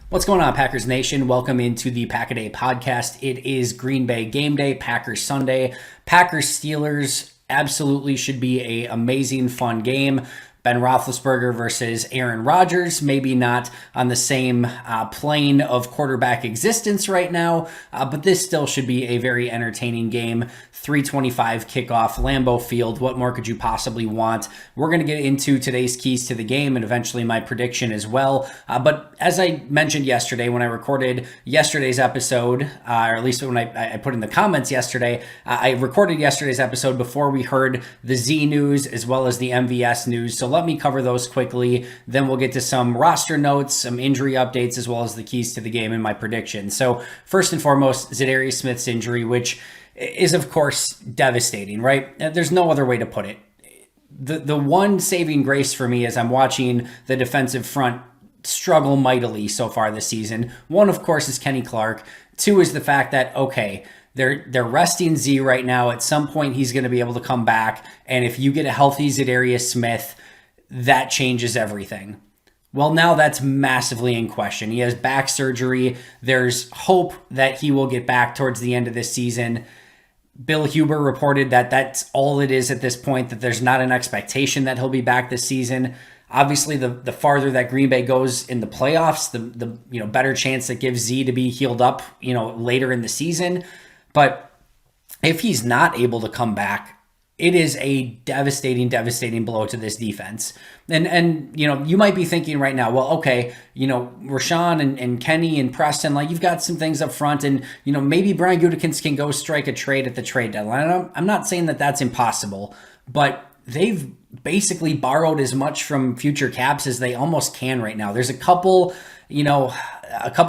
What's going on, Packers Nation? Welcome into the Pack-A-Day podcast. It is Green Bay game day, Packers Sunday. Packers Steelers absolutely should be an amazing, fun game. Ben Roethlisberger versus Aaron Rodgers, maybe not on the same plane of quarterback existence right now, but this still should be a very entertaining game. 3:25 kickoff, Lambeau Field. What more could you possibly want? We're going to get into today's keys to the game and eventually my prediction as well. But as I mentioned yesterday, when I recorded yesterday's episode, or at least when I put in the comments yesterday, I recorded yesterday's episode before we heard the Z news as well as the MVS news. So let me cover those quickly. Then we'll get to some roster notes, some injury updates, as well as the keys to the game and my prediction. So first and foremost, Zadarius Smith's injury, which is of course devastating, right? There's no other way to put it. The one saving grace for me as I'm watching the defensive front struggle mightily so far this season. One, of course, is Kenny Clark. Two is the fact that, okay, they're resting Z right now. At some point, he's going to be able to come back. And if you get a healthy Zadarius Smith, that changes everything. Well, now that's massively in question. He has back surgery. There's hope that he will get back towards the end of this season. Bill Huber reported that that's all it is at this point, that there's not an expectation that he'll be back this season. Obviously, the farther that Green Bay goes in the playoffs, the better chance that gives Z to be healed up, later in the season. But if he's not able to come back, it is a devastating blow to this defense. And you might be thinking right now, well, okay, Rashawn and Kenny and Preston, like, you've got some things up front, and maybe Brian Gutekunst can go strike a trade at the trade deadline. I'm not saying that that's impossible, but they've basically borrowed as much from future caps as they almost can right now. There's a couple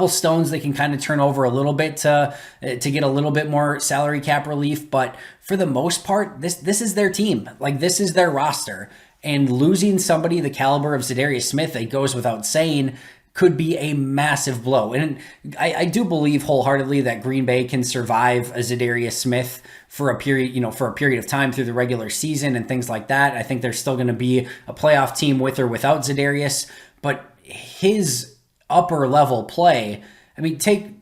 stones they can kind of turn over a little bit to get a little bit more salary cap relief. But for the most part, this is their team. Like, this is their roster. And losing somebody the caliber of Zadarius Smith, it goes without saying, could be a massive blow. And I do believe wholeheartedly that Green Bay can survive a Zadarius Smith for a period of time through the regular season and things like that. I think they're still going to be a playoff team with or without Zadarius, but his upper level play, I mean,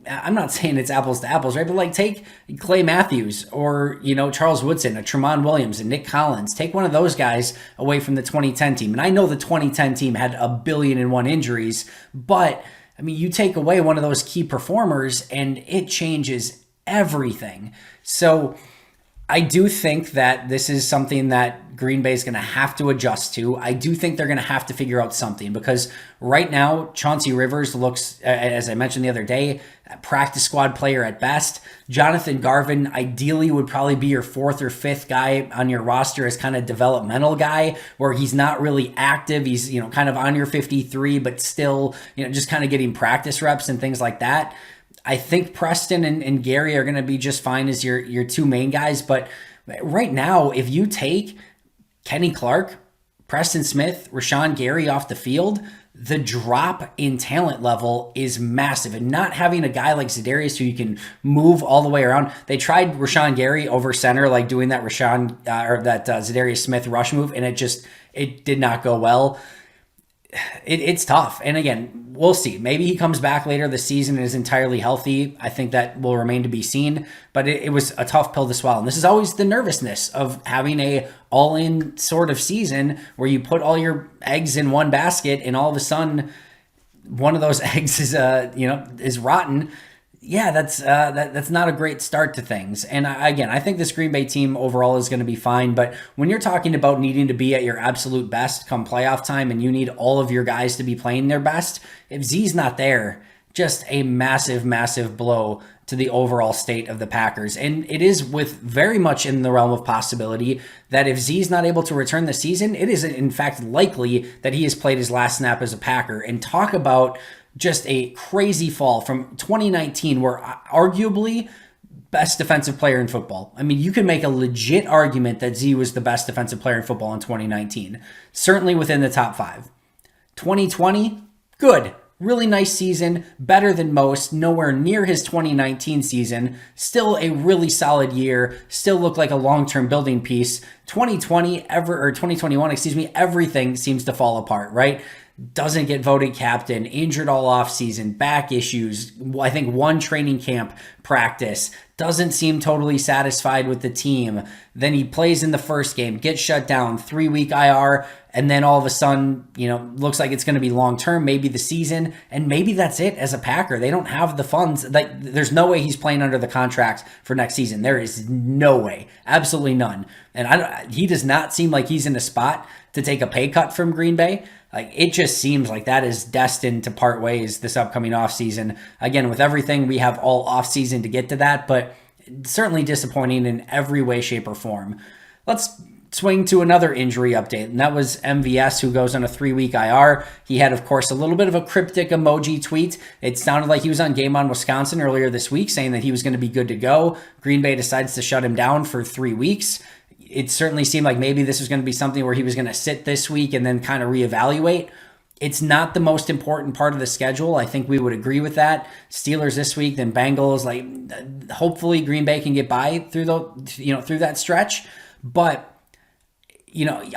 I'm not saying it's apples to apples, right? But like, take Clay Matthews or, Charles Woodson, a Tramon Williams, and Nick Collins. Take one of those guys away from the 2010 team. And I know the 2010 team had 1,000,000,001 injuries, but I mean, you take away one of those key performers and it changes everything. So I do think that this is something that Green Bay is going to have to adjust to. I do think they're going to have to figure out something, because right now, Chauncey Rivers looks, as I mentioned the other day, a practice squad player at best. Jonathan Garvin ideally would probably be your fourth or fifth guy on your roster as kind of developmental guy, where he's not really active. He's, kind of on your 53, but still, just kind of getting practice reps and things like that. I think Preston and Gary are going to be just fine as your two main guys. But right now, if you take Kenny Clark, Preston Smith, Rashawn Gary off the field, the drop in talent level is massive. And not having a guy like Zadarius who you can move all the way around. They tried Rashawn Gary over center, like doing that Zadarius Smith rush move, and it did not go well. It's tough. And again, we'll see. Maybe he comes back later this season and is entirely healthy. I think that will remain to be seen. But it was a tough pill to swallow. And this is always the nervousness of having a all-in sort of season where you put all your eggs in one basket and all of a sudden one of those eggs is rotten. Yeah, that's not a great start to things. And I think this Green Bay team overall is going to be fine. But when you're talking about needing to be at your absolute best come playoff time, and you need all of your guys to be playing their best, if Z's not there, just a massive blow to the overall state of the Packers. And it is with very much in the realm of possibility that if Z's not able to return this season, it is in fact likely that he has played his last snap as a Packer. And talk about just a crazy fall from 2019, where arguably best defensive player in football. I mean, you can make a legit argument that Z was the best defensive player in football in 2019. Certainly within the top 5. 2020, good. Really nice season, better than most, nowhere near his 2019 season. Still a really solid year, still looked like a long-term building piece. 2021, everything seems to fall apart, right? doesn't get voted captain, injured all offseason, back issues, I think one training camp practice, doesn't seem totally satisfied with the team. Then he plays in the first game, gets shut down, 3-week IR, and then all of a sudden, looks like it's going to be long-term, maybe the season, and maybe that's it as a Packer. They don't have the funds. There's no way he's playing under the contract for next season. There is no way. Absolutely none. And he does not seem like he's in a spot to take a pay cut from Green Bay. Like, it just seems like that is destined to part ways this upcoming offseason. Again, with everything, we have all offseason to get to that, but certainly disappointing in every way, shape, or form. Let's swing to another injury update, and that was MVS, who goes on a 3-week IR. He had, of course, a little bit of a cryptic emoji tweet. It sounded like he was on Game On Wisconsin earlier this week saying that he was going to be good to go. Green Bay decides to shut him down for 3 weeks. It certainly seemed like maybe this was going to be something where he was going to sit this week and then kind of reevaluate. It's not the most important part of the schedule. I think we would agree with that. Steelers this week, then Bengals. Hopefully Green Bay can get by through through that stretch. But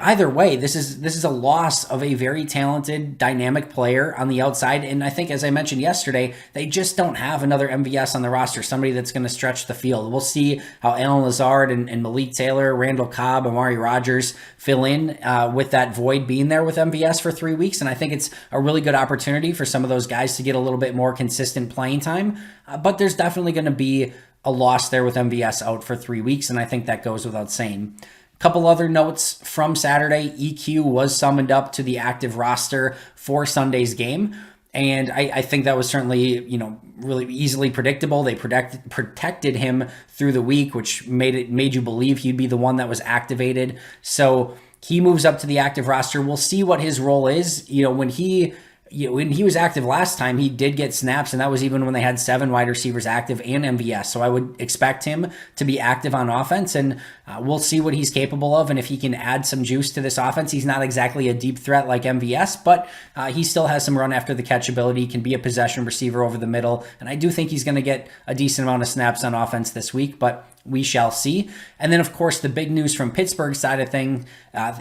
either way, this is a loss of a very talented, dynamic player on the outside. And I think, as I mentioned yesterday, they just don't have another MVS on the roster, somebody that's going to stretch the field. We'll see how Alan Lazard and Malik Taylor, Randall Cobb, Amari Rodgers fill in with that void being there with MVS for 3 weeks. And I think it's a really good opportunity for some of those guys to get a little bit more consistent playing time. But there's definitely going to be a loss there with MVS out for 3 weeks, and I think that goes without saying. Couple other notes from Saturday. EQ was summoned up to the active roster for Sunday's game. And I think that was certainly, really easily predictable. They protected him through the week, which made you believe he'd be the one that was activated. So he moves up to the active roster. We'll see what his role is. When he was active last time, he did get snaps, and that was even when they had 7 wide receivers active and MVS. So I would expect him to be active on offense, and we'll see what he's capable of and if he can add some juice to this offense. He's not exactly a deep threat like MVS, but he still has some run after the catch ability, can be a possession receiver over the middle, and I do think he's going to get a decent amount of snaps on offense this week, but we shall see. And then, of course, the big news from Pittsburgh side of thing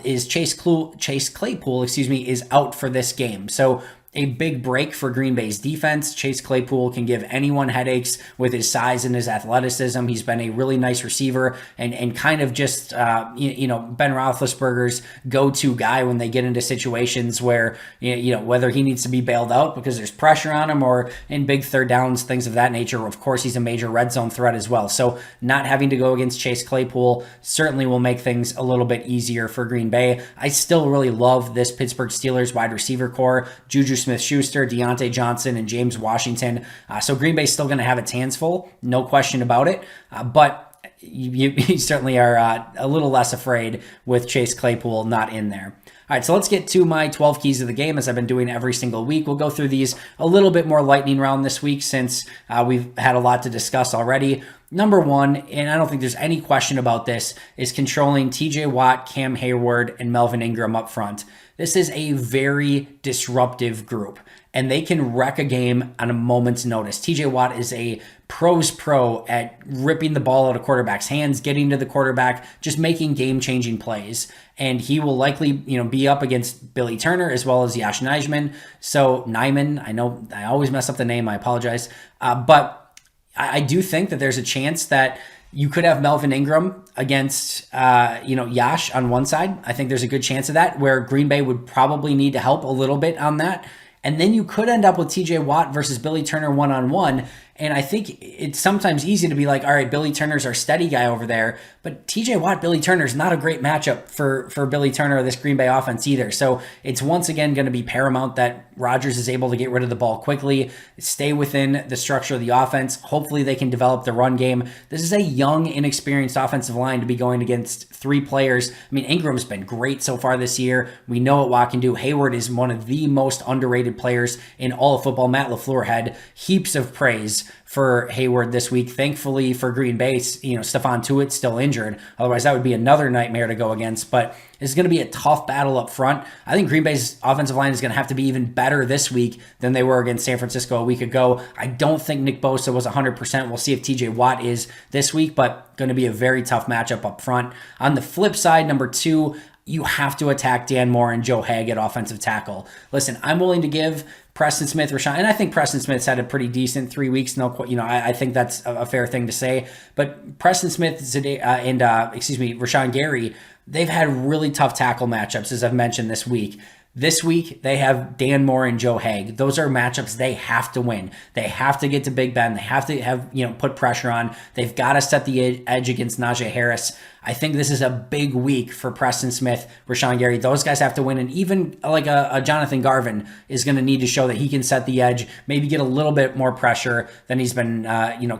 is Chase Claypool, is out for this game. So a big break for Green Bay's defense. Chase Claypool can give anyone headaches with his size and his athleticism. He's been a really nice receiver and kind of just, Ben Roethlisberger's go-to guy when they get into situations where, whether he needs to be bailed out because there's pressure on him or in big third downs, things of that nature. Of course, he's a major red zone threat as well. So not having to go against Chase Claypool certainly will make things a little bit easier for Green Bay. I still really love this Pittsburgh Steelers wide receiver core. Juju Smith-Schuster, Deontay Johnson, and James Washington. So Green Bay's still going to have its hands full, no question about it. But you certainly are a little less afraid with Chase Claypool not in there. All right, so let's get to my 12 keys of the game, as I've been doing every single week. We'll go through these a little bit more lightning round this week since we've had a lot to discuss already. Number one, and I don't think there's any question about this, is controlling TJ Watt, Cam Hayward, and Melvin Ingram up front. This is a very disruptive group, and they can wreck a game on a moment's notice. TJ Watt is a pro's pro at ripping the ball out of quarterback's hands, getting to the quarterback, just making game-changing plays. And he will likely, be up against Billy Turner as well as Yash Nijman. So Nijman, I know I always mess up the name, I apologize. But I do think that there's a chance that you could have Melvin Ingram against, Yash on one side. I think there's a good chance of that, where Green Bay would probably need to help a little bit on that. And then you could end up with TJ Watt versus Billy Turner one-on-one. And I think it's sometimes easy to be like, all right, Billy Turner's our steady guy over there. But TJ Watt, Billy Turner's not a great matchup for Billy Turner or this Green Bay offense either. So it's once again going to be paramount that Rodgers is able to get rid of the ball quickly, stay within the structure of the offense. Hopefully they can develop the run game. This is a young, inexperienced offensive line to be going against 3 players. I mean, Ingram's been great so far this year. We know what Watt can do. Hayward is one of the most underrated players in all of football. Matt LaFleur had heaps of praise for Hayward this week. Thankfully for Green Bay, Stephon Tuitt's still injured. Otherwise, that would be another nightmare to go against. But it's going to be a tough battle up front. I think Green Bay's offensive line is going to have to be even better this week than they were against San Francisco a week ago. I don't think Nick Bosa was 100%. We'll see if TJ Watt is this week, but going to be a very tough matchup up front. On the flip side, number 2, you have to attack Dan Moore and Joe Haeg at offensive tackle. Listen, I'm willing to give Preston Smith, Rashawn, and I think Preston Smith's had a pretty decent 3 weeks. I think that's a fair thing to say. But Preston Smith and Rashawn Gary, they've had really tough tackle matchups, as I've mentioned this week. This week, they have Dan Moore and Joe Haeg. Those are matchups they have to win. They have to get to Big Ben. They have to put pressure on. They've got to set the edge against Najee Harris. I think this is a big week for Preston Smith, Rashawn Gary. Those guys have to win. And even like a Jonathan Garvin is going to need to show that he can set the edge, maybe get a little bit more pressure than he's been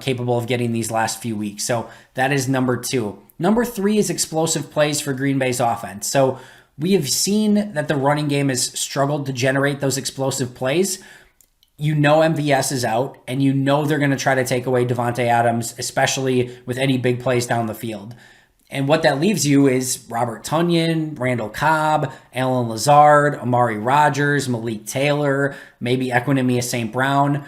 capable of getting these last few weeks. So that is number 2. Number 3 is explosive plays for Green Bay's offense. So we have seen that the running game has struggled to generate those explosive plays. You know MVS is out, and you know they're going to try to take away Devontae Adams, especially with any big plays down the field. And what that leaves you is Robert Tonyan, Randall Cobb, Alan Lazard, Amari Rodgers, Malik Taylor, maybe Equinemius St. Brown,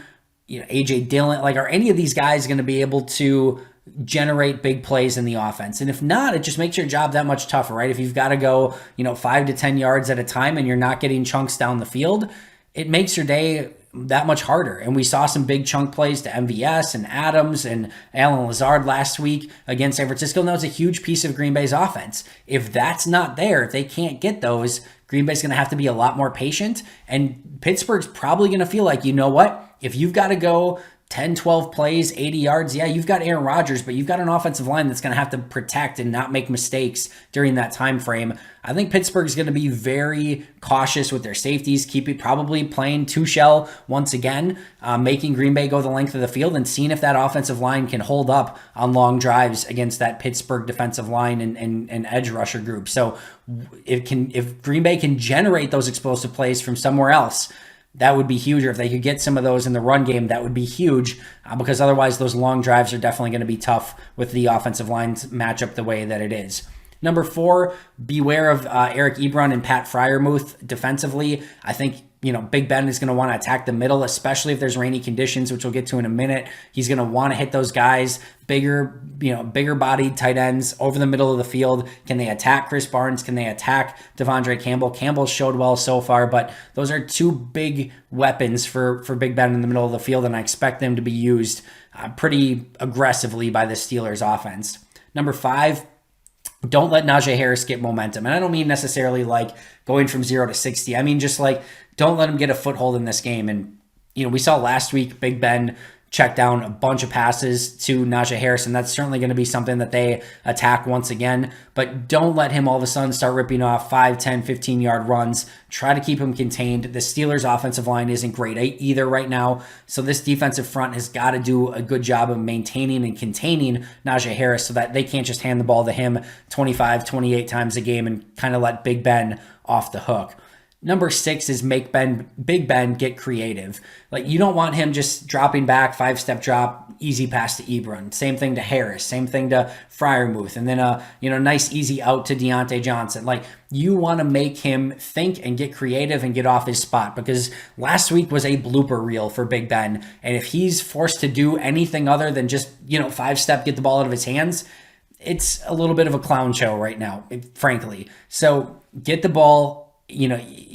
AJ Dillon. Like, are any of these guys going to be able to generate big plays in the offense? And if not, it just makes your job that much tougher, right? If you've got to go, 5 to 10 yards at a time and you're not getting chunks down the field, it makes your day that much harder. And we saw some big chunk plays to MVS and Adams and Alan Lazard last week against San Francisco. And that was a huge piece of Green Bay's offense. If that's not there, if they can't get those, Green Bay's going to have to be a lot more patient. And Pittsburgh's probably going to feel like, you know what? If you've got to go 10, 12 plays, 80 yards. Yeah, you've got Aaron Rodgers, but you've got an offensive line that's going to have to protect and not make mistakes during that time frame. I think Pittsburgh's going to be very cautious with their safeties, probably playing 2-shell once again, making Green Bay go the length of the field and seeing if that offensive line can hold up on long drives against that Pittsburgh defensive line and edge rusher group. So if Green Bay can generate those explosive plays from somewhere else, that would be huge. Or if they could get some of those in the run game, that would be huge, because otherwise those long drives are definitely going to be tough with the offensive line's matchup the way that it is. Number 4, beware of Eric Ebron and Pat Freiermuth defensively. I think, Big Ben is going to want to attack the middle, especially if there's rainy conditions, which we'll get to in a minute. He's going to want to hit those guys, bigger bodied tight ends over the middle of the field. Can they attack Chris Barnes? Can they attack Devondre Campbell? Campbell showed well so far, but those are 2 big weapons for Big Ben in the middle of the field, and I expect them to be used pretty aggressively by the Steelers offense. Number 5, don't let Najee Harris get momentum. And I don't mean necessarily like going from 0 to 60. I mean just like, don't let him get a foothold in this game. And, we saw last week Big Ben check down a bunch of passes to Najee Harris, and that's certainly going to be something that they attack once again. But don't let him all of a sudden start ripping off 5, 10, 15-yard runs. Try to keep him contained. The Steelers' offensive line isn't great either right now, so this defensive front has got to do a good job of maintaining and containing Najee Harris so that they can't just hand the ball to him 25, 28 times a game and kind of let Big Ben off the hook. Number 6 is make Big Ben get creative. Like, you don't want him just dropping back, 5-step drop, easy pass to Ebron. Same thing to Harris. Same thing to Freiermuth. And then nice easy out to Deontay Johnson. Like, you want to make him think and get creative and get off his spot, because last week was a blooper reel for Big Ben. And if he's forced to do anything other than just 5-step get the ball out of his hands, it's a little bit of a clown show right now, frankly. So get the ball,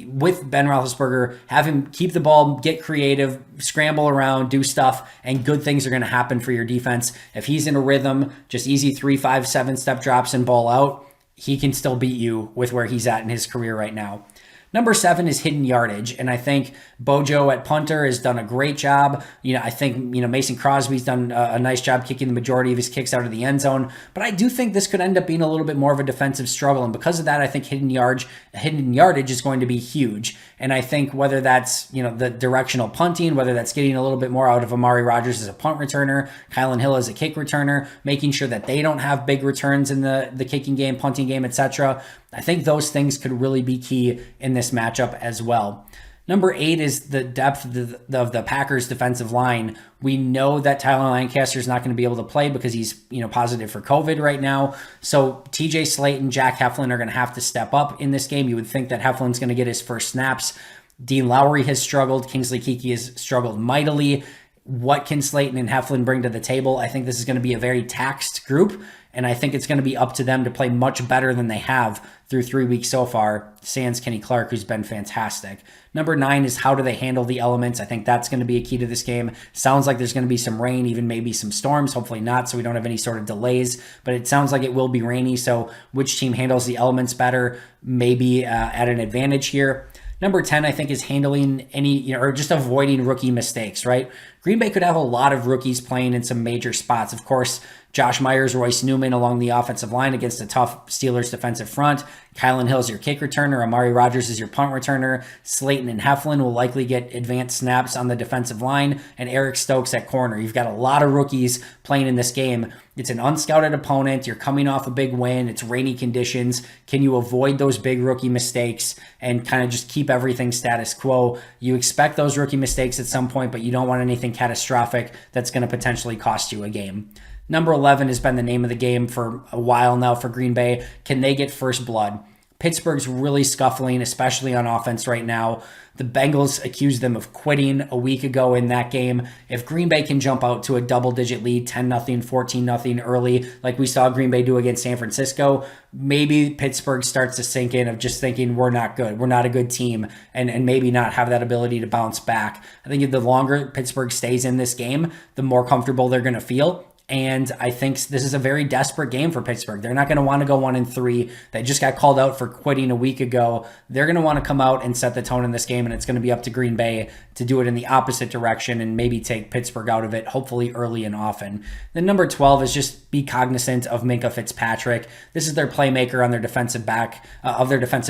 with Ben Roethlisberger, have him keep the ball, get creative, scramble around, do stuff, and good things are going to happen for your defense. If he's in a rhythm, just easy 3, 5, 7-step drops and ball out, he can still beat you with where he's at in his career right now. Number 7 is hidden yardage, and I think Bojo at punter has done a great job. I think Mason Crosby's done a nice job kicking the majority of his kicks out of the end zone, but I do think this could end up being a little bit more of a defensive struggle, and because of that, I think hidden yardage is going to be huge. And I think whether that's the directional punting, whether that's getting a little bit more out of Amari Rodgers as a punt returner, Kylan Hill as a kick returner, making sure that they don't have big returns in the kicking game, punting game, etc. I think those things could really be key in this matchup as well. Number 8 is the depth of the Packers defensive line. We know that Tyler Lancaster is not going to be able to play because he's positive for COVID right now. So TJ Slayton, Jack Heflin are going to have to step up in this game. You would think that Heflin's going to get his first snaps. Dean Lowry has struggled. Kingsley Keke has struggled mightily. What can Slayton and Heflin bring to the table? I think this is going to be a very taxed group. And I think it's going to be up to them to play much better than they have through 3 weeks so far, sans Kenny Clark, who's been fantastic. Number 9 is how do they handle the elements? I think that's going to be a key to this game. Sounds like there's going to be some rain, even maybe some storms. Hopefully not, so we don't have any sort of delays. But it sounds like it will be rainy, so which team handles the elements better, maybe at an advantage here. Number 10, I think, is handling any, or just avoiding rookie mistakes, right? Green Bay could have a lot of rookies playing in some major spots. Of course, Josh Myers, Royce Newman along the offensive line against a tough Steelers defensive front. Kylan Hill's your kick returner. Amari Rodgers is your punt returner. Slayton and Heflin will likely get advanced snaps on the defensive line. And Eric Stokes at corner. You've got a lot of rookies playing in this game. It's an unscouted opponent. You're coming off a big win. It's rainy conditions. Can you avoid those big rookie mistakes and kind of just keep everything status quo? You expect those rookie mistakes at some point, but you don't want anything catastrophic that's going to potentially cost you a game. Number 11 has been the name of the game for a while now for Green Bay. Can they get first blood? Pittsburgh's really scuffling, especially on offense right now. The Bengals accused them of quitting a week ago in that game. If Green Bay can jump out to a double-digit lead, 10-0, 14-0 early, like we saw Green Bay do against San Francisco, maybe Pittsburgh starts to sink in of just thinking we're not good, we're not a good team, and maybe not have that ability to bounce back. I think the longer Pittsburgh stays in this game, the more comfortable they're going to feel. And I think this is a very desperate game for Pittsburgh. They're not going to want to go 1-3. They just got called out for quitting a week ago. They're going to want to come out and set the tone in this game, and it's going to be up to Green Bay to do it in the opposite direction and maybe take Pittsburgh out of it, hopefully early and often. Then number 12 is just be cognizant of Minkah Fitzpatrick. This is their playmaker on their defensive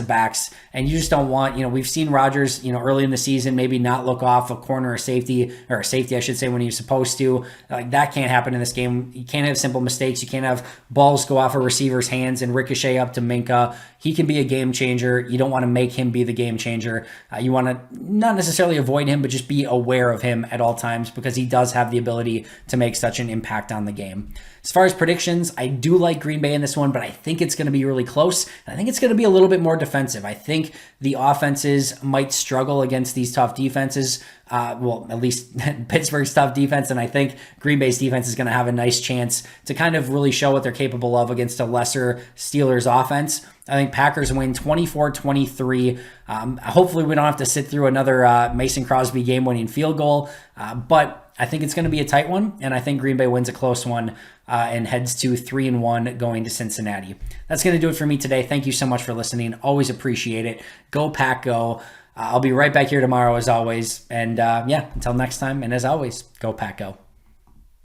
backs, and you just don't want, we've seen Rodgers, early in the season maybe not look off a corner or safety, I should say, when he was supposed to. Like, that can't happen in this game. You can't have simple mistakes. You can't have balls go off a receiver's hands and ricochet up to Minkah. He can be a game changer. You don't want to make him be the game changer. You want to not necessarily avoid him, but just be aware of him at all times because he does have the ability to make such an impact on the game. As far as predictions, I do like Green Bay in this one, but I think it's going to be really close. And I think it's going to be a little bit more defensive. I think the offenses might struggle against these tough defenses. At least Pittsburgh's tough defense. And I think Green Bay's defense is going to have a nice chance to kind of really show what they're capable of against a lesser Steelers offense. I think Packers win 24-23. Hopefully we don't have to sit through another Mason Crosby game-winning field goal. But I think it's going to be a tight one, and I think Green Bay wins a close one and heads to 3-1 going to Cincinnati. That's going to do it for me today. Thank you so much for listening. Always appreciate it. Go Pack, go. I'll be right back here tomorrow as always. And until next time, and as always, go Pack, go.